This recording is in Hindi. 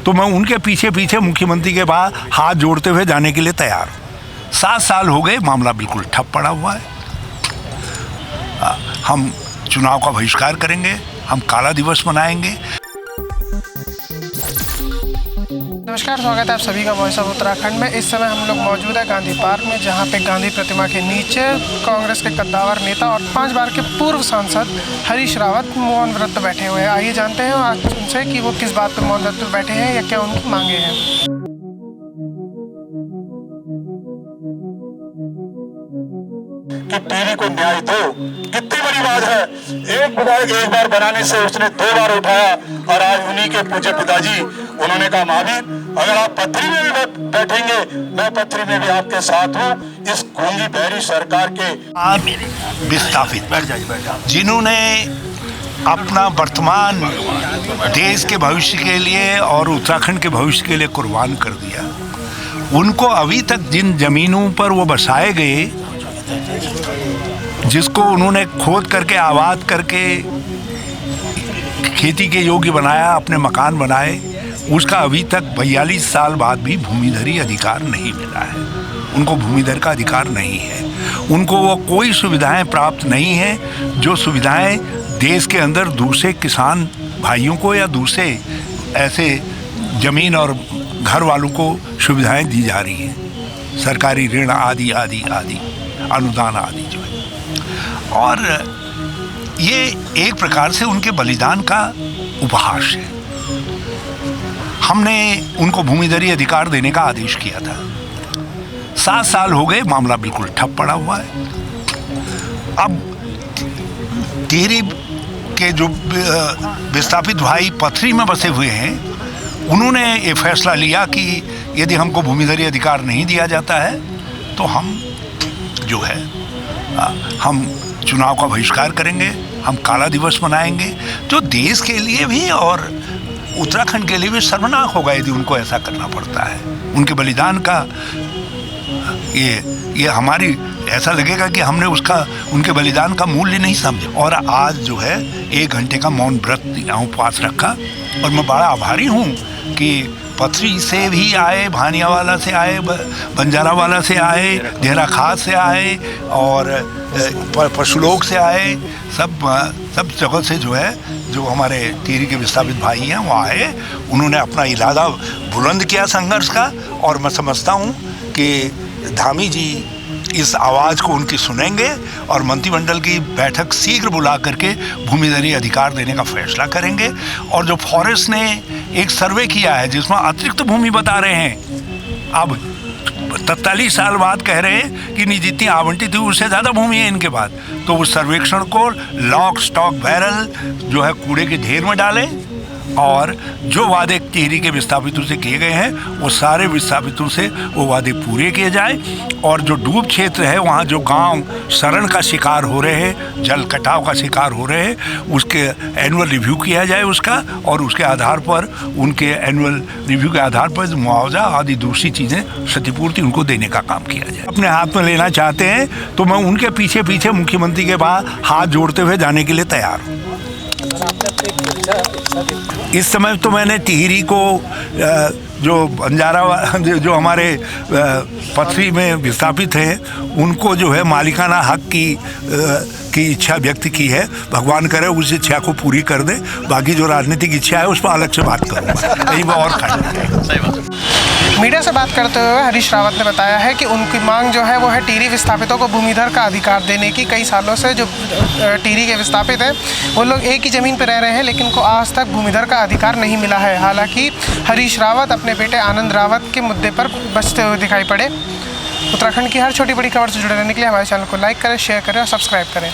तो मैं उनके पीछे पीछे मुख्यमंत्री के पास हाथ जोड़ते हुए जाने के लिए तैयार हूँ। 7 साल हो गए, मामला बिल्कुल ठप पड़ा हुआ है। हम चुनाव का बहिष्कार करेंगे, हम काला दिवस मनाएंगे। नमस्कार, स्वागत है आप सभी का वॉइस ऑफ उत्तराखंड में। इस समय हम लोग मौजूद है गांधी पार्क में, जहां पे गांधी प्रतिमा के नीचे कांग्रेस के कद्दावर नेता और 5 बार के पूर्व सांसद हरीश रावत मौन व्रत बैठे हुए हैं। आइए जानते हैं आज उनसे कि वो किस बात पर मौन व्रत पर बैठे हैं या क्या उनकी मांगे हैं। कि टीवी को न्याय दो, कितनी बड़ी बात है। एक विधायक एक बार बनाने से उसने 2 बार उठाया और आज उन्हीं के पूज्य पिताजी उन्होंने कहा महावीर अगर आप पथरी में भी बैठेंगे मैं पथरी में भी आपके साथ हूँ। इस गूंगी बहरी सरकार के विस्थापित जिन्होंने अपना वर्तमान देश के भविष्य के लिए और उत्तराखंड के भविष्य के लिए कुर्बान कर दिया, उनको अभी तक जिन जमीनों पर वो बसाए गए, जिसको उन्होंने खोद करके आबाद करके खेती के योग्य बनाया, अपने मकान बनाए, उसका अभी तक 42 साल बाद भी भूमिधरी अधिकार नहीं मिला है। उनको भूमिधर का अधिकार नहीं है। उनको वो कोई सुविधाएं प्राप्त नहीं है जो सुविधाएं देश के अंदर दूसरे किसान भाइयों को या दूसरे ऐसे जमीन और घर वालों को सुविधाएं दी जा रही हैं, सरकारी ऋण आदि आदि आदि, अनुदान आदि जो है। और ये एक प्रकार से उनके बलिदान का उपहास है। हमने उनको भूमिधरी अधिकार देने का आदेश किया था। 7 साल हो गए, मामला बिल्कुल ठप पड़ा हुआ है। अब टिहरी के जो विस्थापित भाई पथरी में बसे हुए हैं, उन्होंने ये फैसला लिया कि यदि हमको भूमिधरी अधिकार नहीं दिया जाता है तो हम जो है हम चुनाव का बहिष्कार करेंगे, हम काला दिवस मनाएंगे, जो देश के लिए भी और उत्तराखंड के लिए भी शर्मनाक होगा यदि उनको ऐसा करना पड़ता है। उनके बलिदान का ये हमारी ऐसा लगेगा कि हमने उनके बलिदान का मूल्य नहीं समझा। और आज जो है 1 घंटे का मौन व्रत यहाँ उपवास रखा और मैं बड़ा आभारी हूँ कि पथरी से भी आए, भानियावाला से आए, बंजारावाला से आए, देहरा खास से आए और पशुलोक से आए, सब जगह से जो है, जो हमारे टिहरी के विस्थापित भाई हैं वो आए। उन्होंने अपना इरादा बुलंद किया संघर्ष का और मैं समझता हूँ कि धामी जी इस आवाज़ को उनकी सुनेंगे और मंत्रिमंडल की बैठक शीघ्र बुला करके भूमिधरी अधिकार देने का फैसला करेंगे। और जो फॉरेस्ट ने एक सर्वे किया है जिसमें अतिरिक्त भूमि बता रहे हैं, अब 43 साल बाद कह रहे हैं कि नहीं जितनी आवंटित हुई उससे ज़्यादा भूमि है इनके पास, तो उस सर्वेक्षण को लॉक स्टॉक बैरल जो है कूड़े के ढेर में डालें और जो वादे टिहरी के विस्थापितों से किए गए हैं वो सारे विस्थापितों से वो वादे पूरे किए जाए। और जो डूब क्षेत्र है, वहाँ जो गांव शरण का शिकार हो रहे हैं, जल कटाव का शिकार हो रहे हैं, उसके एनुअल रिव्यू किया जाए उसका, और उसके आधार पर उनके एनुअल रिव्यू के आधार पर मुआवजा आदि दूसरी चीज़ें क्षतिपूर्ति उनको देने का काम किया जाए। अपने हाथ में लेना चाहते हैं तो मैं उनके पीछे पीछे मुख्यमंत्री के पास हाथ जोड़ते हुए जाने के लिए तैयार हूँ। इस समय तो मैंने टिहरी को जो बंजारा जो हमारे पथरी में विस्थापित हैं उनको जो है मालिकाना हक की इच्छा व्यक्त की है। भगवान करे उस इच्छा को पूरी कर दे। बाकी जो राजनीतिक इच्छा है उस पर अलग से बात करूँगा, कहीं वो और खड़ा। मीडिया से बात करते हुए हरीश रावत ने बताया है कि उनकी मांग जो है वो है टिहरी विस्थापितों को भूमिधर का अधिकार देने की। कई सालों से जो टिहरी के विस्थापित हैं वो लोग एक ही ज़मीन पर रह रहे हैं, लेकिन उनको आज तक भूमिधर का अधिकार नहीं मिला है। हालांकि हरीश रावत अपने बेटे आनंद रावत के मुद्दे पर बचते हुए दिखाई पड़े। उत्तराखंड की हर छोटी बड़ी खबर से जुड़े रहने के लिए हमारे चैनल को लाइक करें, शेयर करें और सब्सक्राइब करें।